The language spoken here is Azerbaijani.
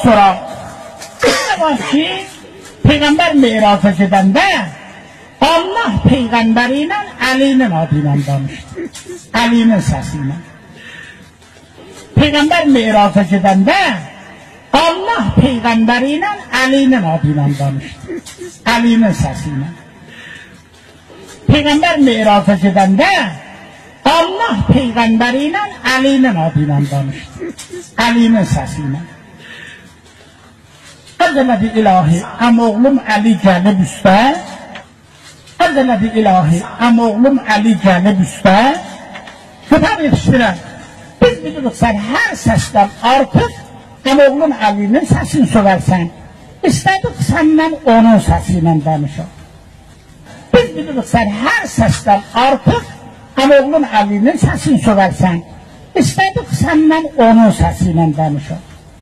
sonra bax ki, Peyğəmbər meyraca gedəndə Allah Peyğəmbəri ilə Əlinin adı ilə danışdı. Əlinin səsi ilə. Peyğəmbər meyraca gedəndə Allah Peyğəmbəri ilə Əlinin adı ilə danışdı. Əlinin səsi ilə. Peyğəmbər meyraca gedəndə Allah Peyğəmbəri ilə Əlinin adı ilə danışdı. Əlinin səsi ilə. Əzələdi ilahi, əmoğlum Əli gəlib üstə. Əzələdi ilahi, əmoğlum Əli gəlib üstə. Kütəb yetişdirən, biz bilirik sən hər səsdən artıq əmoğlum Əlinin səsini söylərsən. İstədik səndən onun səsi ilə danışaq. Biz bilirik sən hər səsdən artıq əmoğlum Əlinin səsini söylərsən. İstədik səndən onun səsi ilə danışaq.